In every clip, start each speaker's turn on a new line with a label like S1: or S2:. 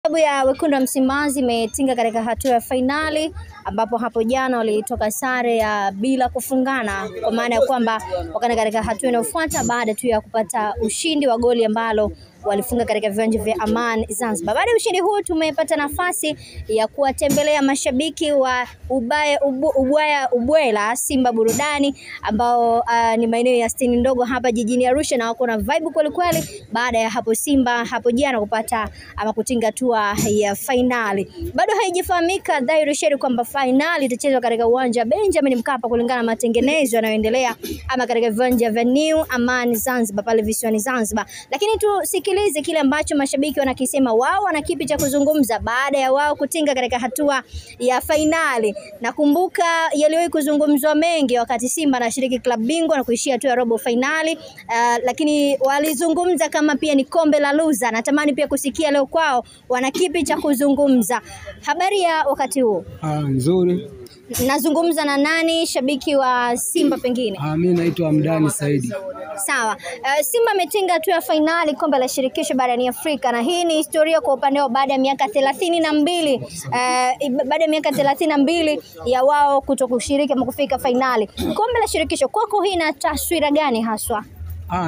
S1: Klabu ya Wekundu wa Msimbazi imetinga katika hatua ya fainali ambapo hapo jana walitoka sare ya bila kufungana, kwa maana ya kwamba wakana katika hatua inayofuata baada tu ya kupata ushindi wa goli ambalo walifunga katika viwanja vya Aman Zanzibar. Baada ya ushindi huu tumepata nafasi ya kuwatembelea mashabiki wa Ubwela Simba Burudani ambao ni maeneo ya stendi ndogo hapa jijini Arusha, na wako na vibe kweli kweli baada ya hapo Simba hapo jana kupata ama kutinga hatua ya finali. Bado haijafahamika dhahiri shahiri kwamba finali itachezwa katika uwanja Benjamin Mkapa kulingana na matengenezo yanayoendelea ama katika viwanja vya New Aman Zanzibar pale visiwani Zanzibar. Lakini tusikilize kile ambacho mashabiki wanakisema, wao wana kipi cha kuzungumza baada ya wao kutinga katika hatua ya finali. Nakumbuka yaliwahi kuzungumzwa mengi wakati Simba anashiriki klabu bingwa na kuishia hatua ya robo finali, lakini walizungumza kama pia ni kombe la loser. Natamani pia kusikia leo kwao wana kipi cha kuzungumza. Habari ya wakati huu?
S2: Nzuri.
S1: Nazungumza na nani, shabiki wa Simba pengine?
S2: Mimi naitwa Hamdani Saidi.
S1: Sawa. Simba ametinga hatua ya finali kombe la shirikisho barani Afrika, na hii ni historia kwa upande wao baada ya miaka 32 baada ya miaka 32 ya wao kutokushiriki ama kufika finali. Kombe la shirikisho kwako hii ina taswira gani haswa?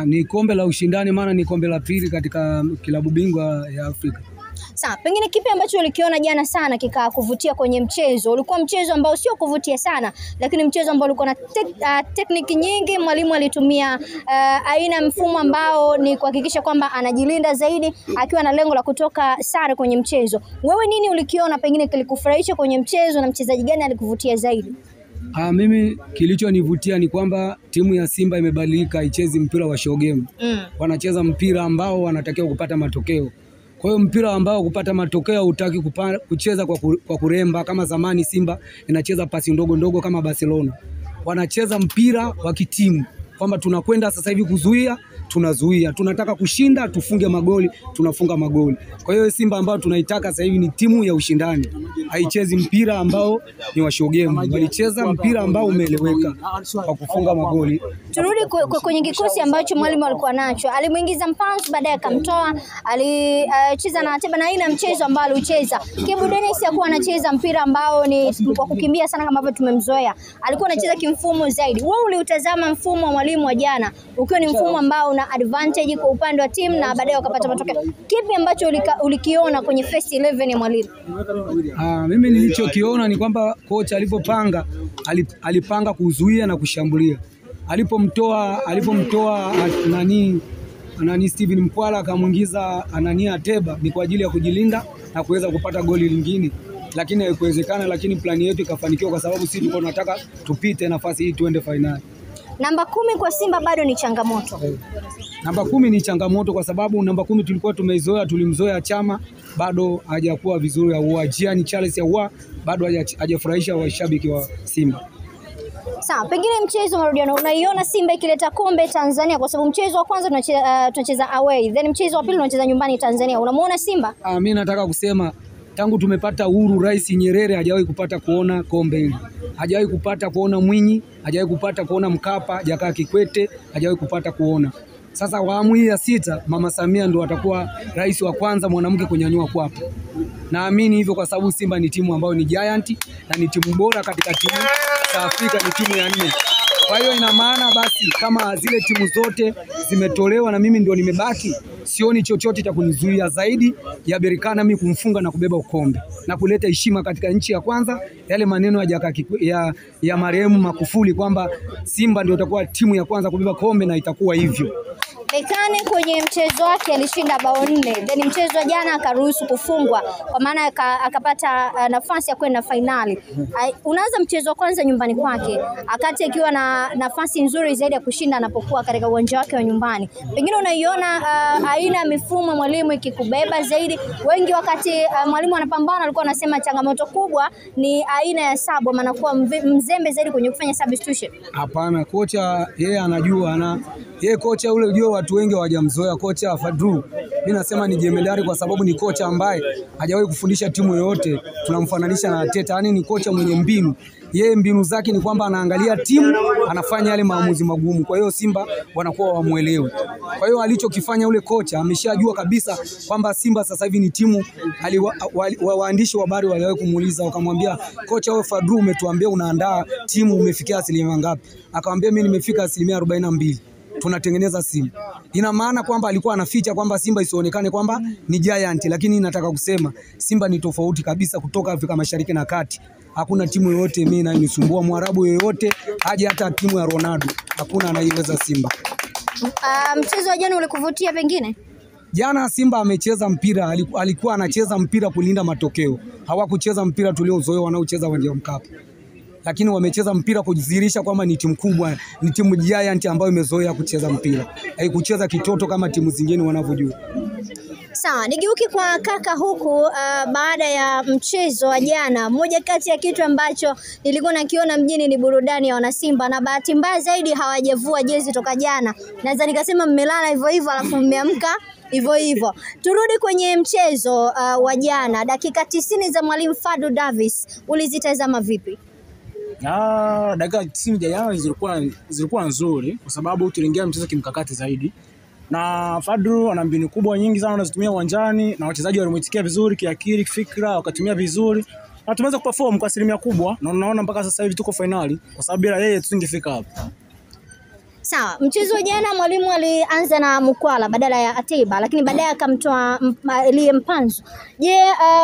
S2: Ni kombe la ushindani, maana ni kombe la pili katika klabu bingwa ya Afrika.
S1: Sawa, pengine kipi ambacho ulikiona jana sana kikakuvutia kwenye mchezo? Ulikuwa mchezo ambao sio kuvutia sana, lakini mchezo ambao ulikuwa na tekniki nyingi. Mwalimu alitumia aina mfumo ambao ni kuhakikisha kwamba anajilinda zaidi akiwa na lengo la kutoka sare kwenye mchezo. Wewe nini ulikiona pengine kilikufurahisha kwenye mchezo, na mchezaji gani alikuvutia zaidi?
S2: Mimi kilichonivutia ni kwamba timu ya Simba imebadilika, haichezi mpira wa show game. Wanacheza mpira ambao wanatakiwa kupata matokeo. Kwa hiyo mpira ambao kupata matokeo hutaki kucheza kwa kuremba kama zamani Simba inacheza pasi ndogo ndogo kama Barcelona. Wanacheza mpira wa kitimu, kwamba tunakwenda sasa hivi kuzuia, tunazuia, tunataka kushinda, tufunge magoli, tunafunga magoli. Kwa hiyo Simba ambao tunaitaka sasa hivi ni timu ya ushindani. Haichezi mpira ambao ni wa show game, walicheza mpira ambao umeeleweka kwa kufunga magoli.
S1: Turudi kwenye kikosi ambacho mwalimu alikuwa nacho. Alimuingiza Mpanzu, baadaye akamtoa, alicheza na Ateba na aina mchezo ambao alicheza. Kibu Dennis hakuwa anacheza mpira ambao ni kwa kukimbia sana kama ambavyo tumemzoea. Alikuwa anacheza kimfumo zaidi. Wewe uliutazama mfumo wa mwalimu wa jana ukiwa ni mfumo ambao una advantage kwa upande wa timu na baadaye wakapata matokeo. Kipi ambacho ulikiona kwenye first 11 ya mwalimu?
S2: Mimi nilichokiona ni kwamba kocha alipopanga alipanga kuzuia na kushambulia. Alipomtoa nani Steven Mkwala akamuingiza Ateba ni kwa ajili ya kujilinda na kuweza kupata goli lingine, lakini haikuwezekana. Lakini plani yetu ikafanikiwa kwa sababu sisi tulikuwa tunataka tupite nafasi hii tuende finali.
S1: Namba 10 kwa Simba bado ni changamoto.
S2: Namba 10 ni changamoto kwa sababu namba 10 tulikuwa tulimzoea Chama, bado hajakuwa vizuri. Jean Charles bado hajafurahisha washabiki wa Simba.
S1: Sawa, pengine mchezo marudiano unaiona Simba ikileta kombe Tanzania, kwa sababu mchezo wa kwanza tunacheza away, then mchezo wa pili tunacheza nyumbani Tanzania. Unamuona Simba?
S2: Mimi nataka kusema tangu tumepata uhuru, Rais Nyerere hajawahi kupata kuona kombe hili. Hajawahi kupata kuona Mwinyi, hajawahi kupata kuona Mkapa, Jakaya Kikwete hajawahi kupata kuona. Sasa awamu hii ya 6 Mama Samia ndo atakuwa rais wa kwanza mwanamke kunyanyua kwapo. Naamini hivyo kwa sababu Simba ni timu ambayo ni giant na ni timu bora katika timu za Afrika, ni timu ya 4. Kwa hiyo ina maana basi kama zile timu zote zimetolewa na mimi ndio nimebaki, sioni chochote cha kunizuia zaidi ya Berkane mimi kumfunga na kubeba ukombe na kuleta heshima katika nchi ya kwanza. Yale maneno ya marehemu Magufuli kwamba Simba ndio itakuwa timu ya kwanza kubeba kombe, na itakuwa hivyo.
S1: Berkane kwenye mchezo wake alishinda bao 4, then mchezo wa jana akaruhusu kufungwa, kwa maana akapata nafasi ya kwenda finali. Unaanza mchezo wa kwanza nyumbani kwake, akati akiwa na nafasi nzuri zaidi ya kushinda anapokuwa katika uwanja wake wa nyumbani. Pengine unaiona aina ya mifumo mwalimu ikikubeba zaidi. Wengi wakati mwalimu anapambana alikuwa anasema changamoto kubwa ni aina ya sabu, maana kuwa mzembe zaidi kwenye kufanya substitution.
S2: Hapana, kocha yeye anajua Yeye kocha yule ujue watu wengi hawajamzoea kocha Fadru. Mimi nasema ni jemedari kwa sababu ni kocha ambaye hajawahi kufundisha timu yoyote. Tunamfananisha na Arteta, yani ni kocha mwenye mbinu. Yeye mbinu zake ni kwamba anaangalia timu, anafanya yale maamuzi magumu. Kwa hiyo Simba wanakuwa wamuelewe. Kwa hiyo alichokifanya ule kocha ameshajua kabisa kwamba Simba sasa hivi ni timu. Waandishi wa habari waliwahi kumuuliza wakamwambia, kocha wewe Fadru umetuambia unaandaa timu umefikia asilimia ngapi? Akamwambia mimi nimefika asilimia 42. Tunatengeneza Simba. Ina maana kwamba alikuwa anaficha kwamba Simba isionekane kwamba ni giant, lakini nataka kusema Simba ni tofauti kabisa kutoka Afrika Mashariki na Kati. Hakuna timu yoyote mimi inanisumbua, Mwarabu yoyote haja hata timu ya Ronaldo hakuna anaiweza Simba.
S1: Mchezo wa jana ulikuvutia pengine?
S2: Jana Simba amecheza mpira, alikuwa anacheza mpira kulinda matokeo. Hawakucheza mpira tuliozoea wanaocheza uwanja wa Mkapa. Lakini wamecheza mpira kujidhihirisha kwamba ni timu kubwa, ni timu giant ambayo imezoea kucheza mpira. Haikucheza kitoto kama timu zingine wanavyojua.
S1: Sawa, nigeuki kwa kaka huku baada ya mchezo wa jana. Moja kati ya kitu ambacho nilikuwa nakiona mjini ni burudani ya wanasimba, na bahati mbaya zaidi hawajavua jezi toka jana. Naweza nikasema mmelala hivyo hivyo alafu mmeamka hivyo hivyo. Turudi kwenye mchezo wa jana. Dakika 90 za Mwalimu Fadlu Davis ulizitazama vipi?
S3: Dakika 90 jana zilikuwa nzuri kwa sababu tuliingia mchezo kimkakati zaidi. Na Fadlu ana mbinu kubwa nyingi sana anazitumia uwanjani na wachezaji walimuitikia vizuri kiakili, kifikra, wakatumia vizuri. Na tumeweza kuperform kwa asilimia kubwa na unaona mpaka sasa hivi tuko finali kwa sababu bila yeye tusingefika hapa.
S1: Sawa, mchezo wa jana Mwalimu alianza na Mukwala badala ya Atiba, lakini baadaye akamtoa Elie Mpanzu. Je,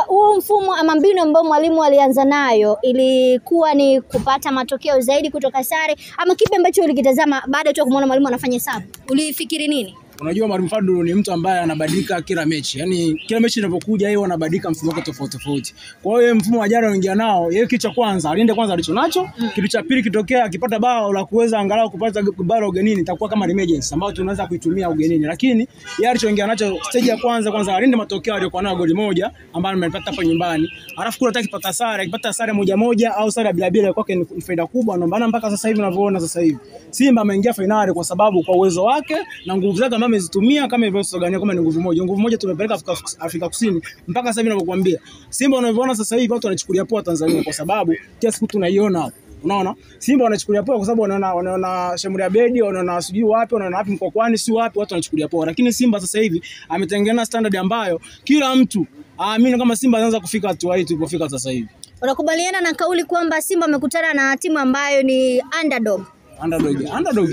S1: huu mfumo ama mbinu ambao Mwalimu alianza nayo ilikuwa ni kupata matokeo zaidi kutoka sare, ama kipi ambacho ulikitazama baada tu kumuona Mwalimu anafanya sabu? Ulifikiri nini?
S3: Unajua Mwalimu Fadlu ni mtu ambaye anabadilika kila mechi. Yaani kila mechi inapokuja yeye anabadilika mfumo wake tofauti tofauti. Kwa hiyo mfumo wa jana anaingia nao, yeye kitu cha kwanza alinde kwanza alichonacho, kitu cha pili kitokea akipata bao la kuweza angalau kupata bao ugenini itakuwa kama emergency ambayo tunaweza kuitumia ugenini. Lakini yeye alichoingia nacho stage ya kwanza alinde matokeo aliyokuwa nayo goli moja ambayo amepata hapa nyumbani. Alafu kule akipata sare moja au sare bila kwake ni faida kubwa. Ndio maana mpaka sasa hivi unavyoona sasa hivi Simba ameingia finali kwa sababu kwa uwezo wake na nguvu zake amezitumia kama hivyo Sogania kama ni nguvu moja tumepeleka Afrika Kusini mpaka sasa hivi ninapokuambia. Simba unavyoona sasa hivi watu wanachukulia poa Tanzania kwa sababu kila siku tunaiona hapo. Unaona? Simba wanachukulia poa kwa sababu wanaona Shamuri Abedi, wanaona sijui wapi, wanaona wapi Mkokwani si wapi, watu wanachukulia poa. Lakini Simba sasa hivi ametengeneza standard ambayo kila mtu aamini kama Simba anaanza kufika hatua hii tulipofika sasa hivi.
S1: Unakubaliana na kauli kwamba Simba amekutana na timu ambayo ni underdog?
S3: Underdog.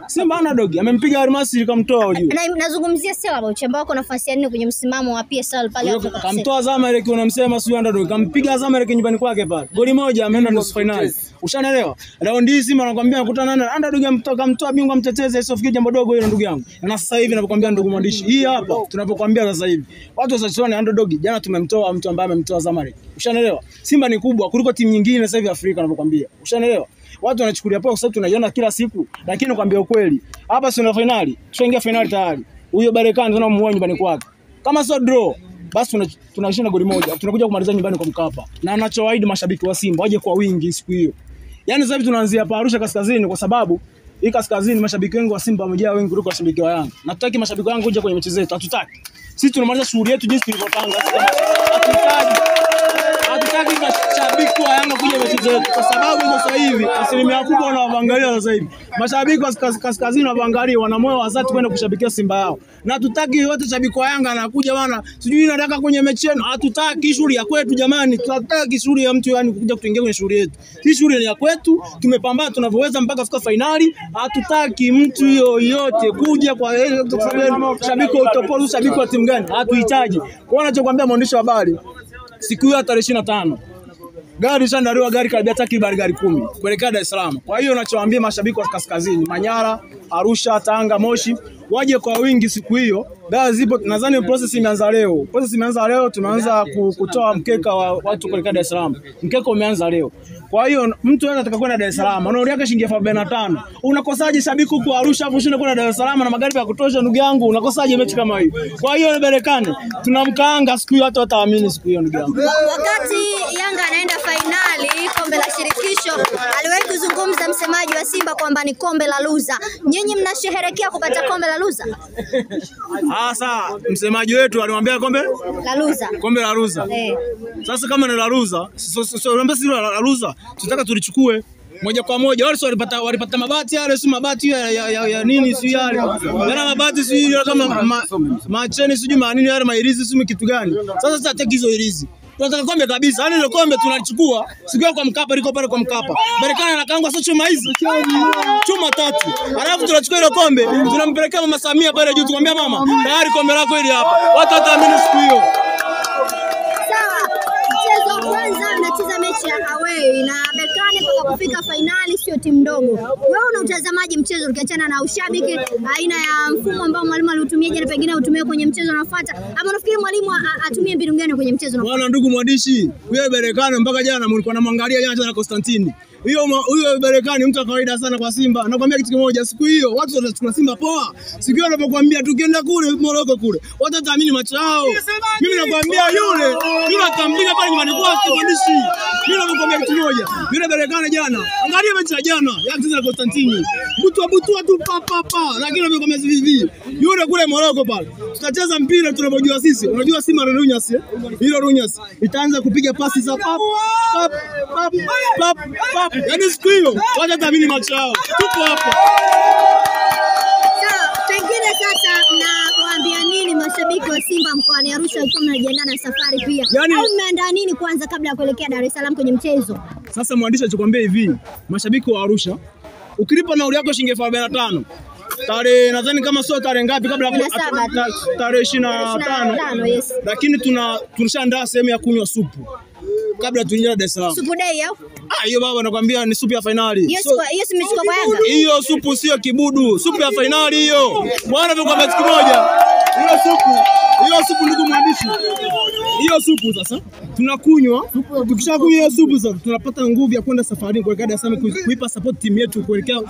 S3: Simba underdog. Amempiga Almasi kamtoa ujue.
S1: Na nazungumzia Stellenbosch ambao wako nafasi ya 4 kwenye msimamo wa PSL pale Afrika.
S3: Kamtoa Zamalek unamsema sio underdog. Kampiga Zamalek nyumbani kwake pale. Goli moja ameenda nusu finali. Ushaelewa? Round hii Simba anakuambia anakutana na underdog kamtoa bingwa mtetezi Sofikiri jambo dogo hilo ndugu yangu. Na sasa hivi ninapokuambia ndugu mwandishi, hii hapa tunapokuambia sasa hivi. Watu wasachona underdog. Jana tumemtoa mtu ambaye amemtoa Zamalek. Ushaelewa? Simba ni kubwa kuliko timu nyingine sasa hivi Afrika ninapokuambia. Ushaelewa? Watu wanachukulia poa kwa sababu tunaiona kila siku, lakini nakwambia ukweli, hapa sio finali, tushaingia finali tayari. Huyo Barekani tunamuua nyumbani kwake. Kama sio draw, basi tunashinda goli moja. Tunakuja kumaliza nyumbani kwa Mkapa. Na anachowaahidi mashabiki wa Simba waje kwa wingi siku hiyo. Yaani sasa hivi tunaanzia hapa Arusha kaskazini kwa sababu hii kaskazini mashabiki wengi wa Simba wamejaa wengi kuliko mashabiki wa Yanga. Na tutaki mashabiki wangu kuja kwenye mechi zetu, hatutaki. Sisi tunamaliza shughuli yetu jinsi tulivyopanga. Hatutaki mashabiki wa Yanga kuja mechi zetu kwa sababu sasa hivi asilimia kubwa wanaangalia sasa hivi. Mashabiki wa kaskazini wanaangalia wana moyo wa dhati kwenda kushabikia Simba yao. Na tutaki yote shabiki wa Yanga anakuja bwana, sijui nataka kwenye mechi yenu. Hatutaki shughuli ya kwetu jamani. Tunataka shughuli ya mtu yani kuja kuingia kwenye shughuli yetu. Hii shughuli ni ya kwetu, tumepambana tunavyoweza mpaka kufika finali. Hatutaki mtu yoyote kuja kwa shabiki wa utopolo, shabiki wa timu gani? Hatuhitaji. Kwa anachokuambia mwandishi wa habari, siku ya tarehe 25 gari shandariwa gari karibia takriban gari 10 kuelekea Dar es Salaam. Kwa hiyo nachowaambia mashabiki wa kaskazini, Manyara, Arusha, Tanga, Moshi waje kwa wingi siku hiyo Dawa zipo, nadhani process imeanza leo. Tumeanza kutoa mkeka wa watu kuelekea Dar es Salaam. Mkeka umeanza leo. Kwa hiyo mtu anataka kwenda Dar es Salaam, anauli yake shilingi 45,000. Unakosaje shabiki huko Arusha afu ushinde kwenda Dar es Salaam na magari ya kutosha ndugu yangu? Unakosaje mechi kama hiyo? Kwa hiyo Berekani tunamkaanga siku hiyo, watu wataamini siku hiyo ndugu yangu.
S1: Wakati Yanga anaenda finali kombe la shirikisho, aliwahi kuzungumza msemaji wa Simba kwamba ni kombe la loser. Nyinyi mnasherehekea kupata kombe la loser?
S3: Sasa msemaji wetu alimwambia kombe
S1: la loser.
S3: Kombe la loser. Sasa kama ni la loser, sio la loser, tunataka tulichukue moja kwa moja. Wale walipata mabati yale, si mabati ya nini, si yale. Yana mabati si kama macheni sijui manini yale mairizi si kitu gani. Sasa tutataka hizo irizi. Tunataka kombe kabisa. Yaani ile kombe tunalichukua. Siku kwa Mkapa liko pale kwa Mkapa. Berekani anakaangwa sio chuma hizi. Chuma 3. Alafu tunachukua ile kombe, tunampelekea Mama Samia pale juu, tukamwambia mama, tayari kombe lako hili hapa. Watu wataamini siku hiyo.
S1: Mchezo kwanza mnacheza mechi ya away na Berekani mpaka kufika finali sio timu ndogo. Wewe una utazamaji mchezo ukiachana na ushabiki, aina ya mfumo ambao mwalimu aliutumia jana pengine utumie kwenye mchezo unaofuata, ama unafikiri mwalimu atumie mbinu gani kwenye mchezo unaofuata?
S3: Bwana ndugu mwandishi, wewe Berekani mpaka jana mlikuwa namwangalia jana na Constantine. Huyo Berekani mtu wa kawaida sana kwa Simba. Nakwambia kitu kimoja, siku hiyo watu watachukua Simba poa. Siku hiyo anapokuambia tukienda kule Morocco kule, watu wataamini macho yao. Mimi nakwambia yule atampiga pale nyumbani kwake mwandishi. Mimi nakwambia kitu kimoja, yule Berekani jana, angalia mechi ya jana ya kucheza na Constantine. Butua tu pa. Lakini nakwambia hivi, yule kule Morocco pale. Tutacheza mpira tunapojua sisi. Unajua Simba Runyas, hilo Runyas itaanza kupiga pasi za pap. Yaani siku hiyo wacha taamini macho yao. Tupo hapa.
S1: Pengine sasa mnawaambia nini mashabiki wa Simba mkoani Arusha wakiwa mnajiandaa na safari pia? Au mmeandaa nini kwanza kabla ya kuelekea Dar es Salaam kwenye mchezo?
S3: Sasa mwandishi alichokuambia hivi, mashabiki wa Arusha, ukilipa nauli yako shilingi 45,000. Tarehe nadhani kama sio tarehe ngapi kabla tarehe 25.
S1: Yes.
S3: Lakini tulishaandaa sehemu ya kunywa supu kabla tuingie Dar es Salaam.
S1: Supu day au?
S3: Hiyo baba nakwambia ni supu ya finali.
S1: Yes, imechukua kwa Yanga.
S3: Hiyo supu sio kibudu, supu ya finali hiyo. Bwana kwa mechi moja. Hiyo supu ndugu mwandishi. Hiyo supu sasa tunakunywa, tukishakunywa hiyo supu sasa tunapata nguvu ya kwenda safari kuelekea Dar es Salaam kuipa support timu yetu kuelekea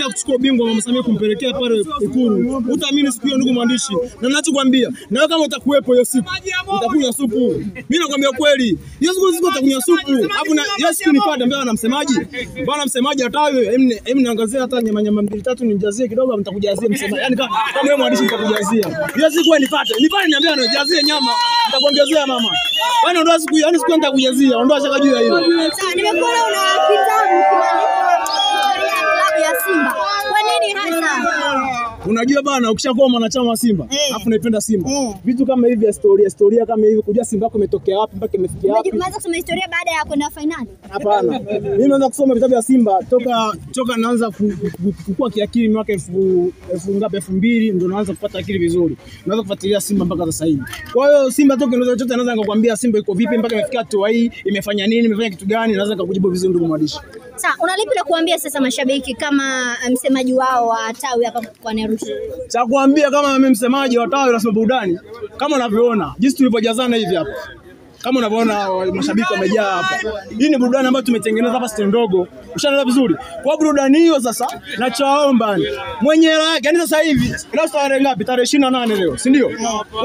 S3: kuchukua ubingwa Mama Samia kumpelekea pale Ikulu. Utaamini siku hiyo ndugu mwandishi. Na ninachokuambia, na wewe kama utakuwepo hiyo siku, utakunywa supu. Mimi nakwambia kweli. Hiyo siku utakunywa supu. Hapo na hiyo siku nipate mbele na msemaji. Bwana msemaji atawe, niangazia hata nyama 2-3 nijazie kidogo mtakujazia msemaji. Yaani kama wewe mwandishi nitakujazia. Hiyo siku nipate niambia nijazie nyama, nitakuongezea mama. Bwana ondoa siku, yaani siku nitakujazia, ondoa shaka juu ya hiyo.
S1: Sasa nimekuona una kitabu klabu ya Simba. Kwa nini hasa?
S3: Unajua bana, ukishakuwa mwanachama wa Simba, alafu unaipenda Simba. Vitu kama hivi ya historia kama hivi, kujua Simba yako imetokea wapi mpaka imefikia wapi.
S1: Umeanza kusoma historia baada ya kwenda finali?
S3: Hapana. Mimi naanza kusoma vitabu vya Simba toka naanza kukua kiakili mwaka 2000 ndio naanza kupata akili vizuri. Naanza kufuatilia Simba mpaka sasa hivi. Kwa hiyo Simba toka ndio chochote naanza kukwambia Simba iko vipi mpaka imefikia hatua hii, imefanya nini, imefanya kitu gani, naanza kukujibu vizuri ndugu mwandishi.
S1: Sasa unalipi la kuambia sasa mashabiki kama msemaji wao wa tawi hapa kwa Arusha?
S3: Cha kuambia kama mimi msemaji wa tawi la Simba burudani, kama unavyoona jinsi tulipojazana hivi hapa. Kama unavyoona mashabiki wamejaa hapa. Hii ni burudani ambayo tumetengeneza hapa stendi ndogo. Ushaelewa vizuri. Kwa burudani hiyo sasa nachoomba mwenye raha, yani sasa hivi leo tarehe ngapi? Tarehe 28 leo, si ndio?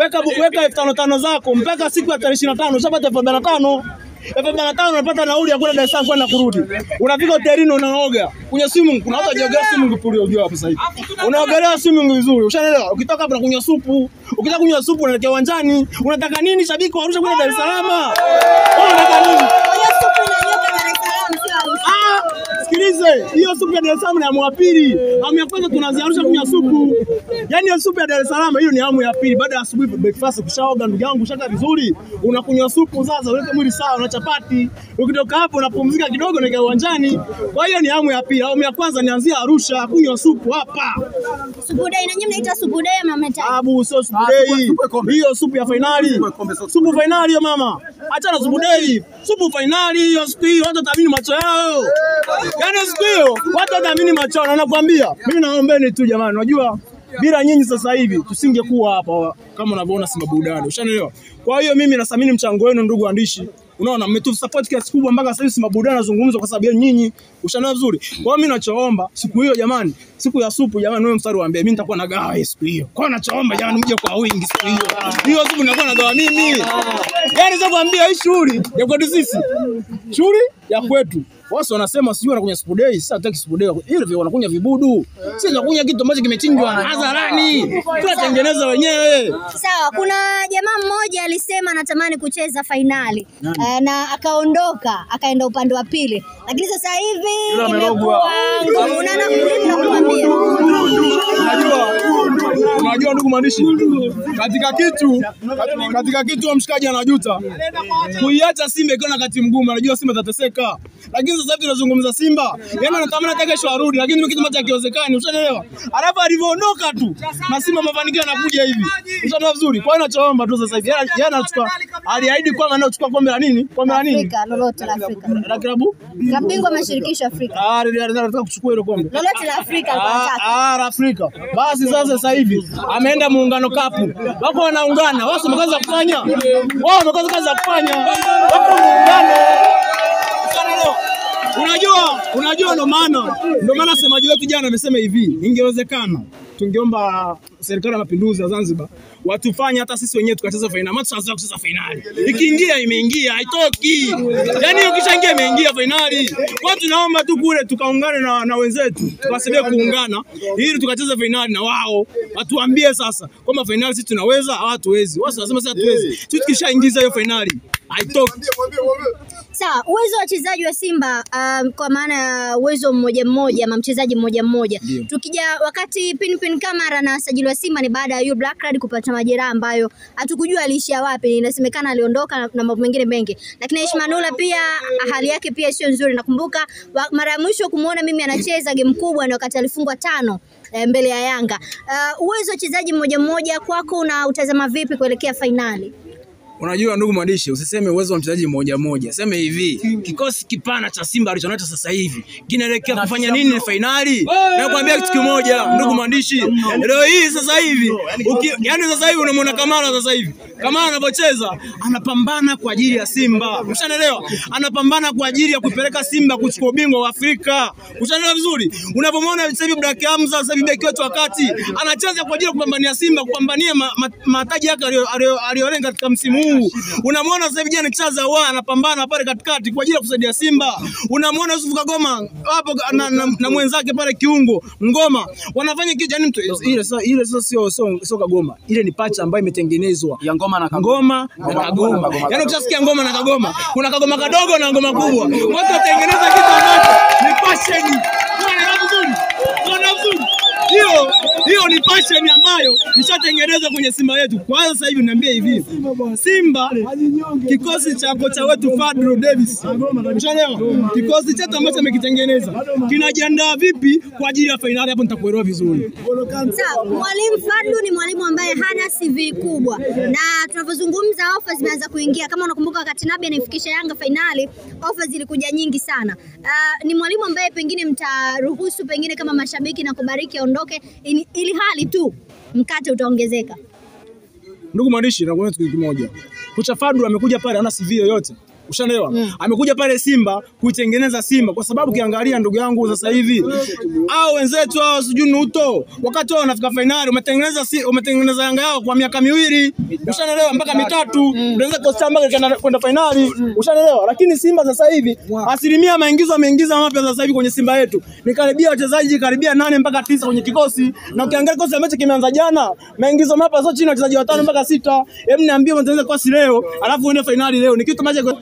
S3: Weka 5,500 zako mpaka siku ya tarehe 25 ushapata 5,500. 5,500 unapata nauli ya kwenda Dar es Salaam kwenda kurudi. Unafika hotelini unaoga. Kwenye swimming kuna watu wajiogelea swimming pool unajua hapa sasa hivi. Unaogelea swimming vizuri. Ushaelewa? Ukitoka hapa unakunywa supu. Ukitaka kunywa supu unaelekea uwanjani. Unataka nini shabiki wa Arusha kwenda Dar es Salaam? Unataka nini?
S1: Hiyo supu inanyoka Dar es Salaam sio Arusha.
S3: Sikilize, hiyo supu ya Dar es Salaam ni amu ya pili. Amu ya kwanza tunaziarusha kunywa supu. Yaani hiyo supu ya Dar es Salaam hiyo ni amu ya pili. Baada ya asubuhi breakfast ukishaoga ndugu yangu ushaka vizuri, unakunywa supu sasa uweke mwili sawa na chapati. Ukitoka hapo unapumzika kidogo na uwanjani. Kwa hiyo ni amu ya pili. Amu ya kwanza nianzia Arusha kunywa supu hapa.
S1: Supu day na nyinyi mnaita supu day ama mnaita?
S3: Abu sio supu day. Hiyo supu ya finali. Supu finali hiyo mama. Achana supu day. Supu finali hiyo siku hiyo watu wataamini macho yao. Yaani siku hiyo watu wataamini macho yao na nakwambia. Mimi naombeni tu jamani. Unajua bila nyinyi sasa hivi tusingekuwa hapa kama unavyoona Simba Burudani. Ushanielewa? Kwa hiyo mimi nathamini mchango wenu ndugu waandishi. Unaona mmetusupport kiasi kubwa mpaka sasa hivi Simba Burudani nazungumza kwa sababu nyinyi. Ushanielewa vizuri? Kwa hiyo mimi nachoomba siku hiyo jamani, siku ya supu jamani, wewe mstari waambie mimi nitakuwa nagawa siku hiyo. Kwa hiyo nachoomba jamani mje kwa wingi siku hiyo. Hiyo siku nitakuwa nagawa mimi. Yaani sasa kuambia hii shughuli ya kwetu sisi. Shughuli ya kwetu. Wao wanasema sijui wanakunya Super Day, sasa hataki Super Day. Ile wanakunya vibudu. Sisi tunakunya kitu ambacho kimechinjwa hadharani. Tunatengeneza wenyewe.
S1: Sawa, kuna jamaa mmoja alisema anatamani kucheza finali na akaondoka, akaenda upande wa pili. Lakini sasa hivi imekuwa ngumu na kuambia.
S3: Unajua ndugu mwandishi, katika kitu mshikaji anajuta. Kuiacha Simba ikiona kati mgumu, anajua Simba itateseka. Lakini sasa hivi tunazungumza Simba, yeye anatamani atake kesho arudi, lakini ndio kitu ambacho hakiwezekani, unaelewa? Alafu alivyoondoka tu na Simba mafanikio yanakuja hivi. Unaelewa vizuri? Kwa hiyo nachoomba tu sasa hivi, yeye anachukua, aliahidi kwamba anachukua kombe la nini? Kombe la nini?
S1: Afrika, lolote la Afrika.
S3: La klabu?
S1: Kabingwa mashirikisho Afrika.
S3: Anataka kuchukua ile kombe.
S1: Lolote la Afrika anataka.
S3: La Afrika. Basi sasa hivi ameenda Muungano Cup. Wako wanaungana, wao wamekaza kufanya. Wao wamekaza kazi ya kufanya. Wako muungano. Unajua ndio maana semaji wetu jana amesema hivi, ingewezekana tungeomba serikali ya mapinduzi ya Zanzibar watufanye hata sisi wenyewe tukacheza finali. Maana tunaanza kucheza finali. Ikiingia imeingia, haitoki. Yaani ukishaingia imeingia finali. Kwa tunaomba tu kule tukaungane na wenzetu, tukasaidie kuungana ili tukacheza finali na wao. Watuambie sasa kwamba finali sisi tunaweza au hatuwezi. Wao wanasema sasa hatuwezi. Sisi tukishaingiza hiyo finali haitoki.
S1: Sawa, uwezo wa wachezaji wa Simba kwa maana ya uwezo mmoja ama mchezaji mmoja. Tukija wakati Pinpin Kamara na sajili wa Simba ni baada ya Yu Black Card kupata majeraha ambayo hatukujua aliishia wapi. Inasemekana aliondoka na mambo mengine mengi. Lakini Aish Manula pia hali yake pia sio nzuri. Nakumbuka mara ya mwisho kumuona mimi anacheza game kubwa ni wakati alifungwa 5 mbele ya Yanga. Uwezo wa wachezaji mmoja kwako una utazama vipi kuelekea finali?
S3: Unajua ndugu mwandishi, usiseme uwezo wa mchezaji mmoja. Sema hivi, kikosi kipana cha Simba alichonacho sasa hivi kinaelekea kufanya nini ni finali? Nakwambia kitu kimoja ndugu mwandishi. Leo hii sasa hivi, yani sasa hivi unamwona Kamara sasa hivi. Kamara anapocheza anapambana kwa ajili ya Simba. Ushanielewa? Anapambana kwa ajili ya kupeleka Simba kuchukua ubingwa wa Afrika. Ushanielewa vizuri? Unapomwona sasa hivi Black Hamza sasa hivi beki wetu wakati anacheza kwa ajili ya kupambania Simba, kupambania mataji yake aliyolenga katika msimu huu. Unamwona sasa hivi jana Chaza anapambana pale katikati kwa ajili ya kusaidia Simba. Unamwona Yusuf Kagoma hapo na mwenzake pale kiungo Ngoma. Wanafanya kitu yani mtu ile sio Kagoma. Ile ni pacha ambayo imetengenezwa ya Ngoma na Kagoma. Yaani ukisikia Ngoma na Kagoma, kuna Kagoma kadogo na Ngoma kubwa. Watu watengeneza kitu ambacho ni passion. Hiyo ni passion ambayo ishatengenezwa kwenye Simba yetu. Kwa hiyo sasa hivi niambie hivi, Simba kikosi cha kocha wetu Fadlu Davis, unaelewa? Kikosi chetu ambacho amekitengeneza kinajiandaa vipi kwa ajili ya finali, hapo nitakuelewa vizuri.
S1: Sawa, mwalimu Fadlu ni mwalimu ambaye hana CV kubwa. Na tunapozungumza offers zimeanza kuingia. Kama unakumbuka wakati Nabi anifikisha Yanga finali, offers zilikuja nyingi sana. Ni mwalimu ambaye pengine mtaruhusu pengine kama mashabiki na kubariki aondoke ili hali tu mkate utaongezeka.
S3: Ndugu mwandishi, nakuona kitu kimoja. Kocha Fadlu amekuja pale hana CV yoyote. Ushaelewa? Amekuja pale Simba kuitengeneza Simba kwa sababu kiangalia ndugu yangu sasa hivi hao wenzetu hao sijui Nuto wakati wao wanafika finali umetengeneza Yanga yao kwa miaka 2. Ushaelewa? Mpaka 3. Unaweza kocha mpaka kwenda finali. Ushaelewa? Lakini Simba sasa hivi asilimia ameingiza mapya sasa hivi kwenye Simba yetu. Ni karibia wachezaji 8 mpaka 9 kwenye kikosi. Na ukiangalia kikosi ambacho kimeanza jana, maingizo mapya sio chini wachezaji 5 mpaka 6. Hebu niambie mtaanza kwa leo, alafu uende finali leo. Ni kitu ambacho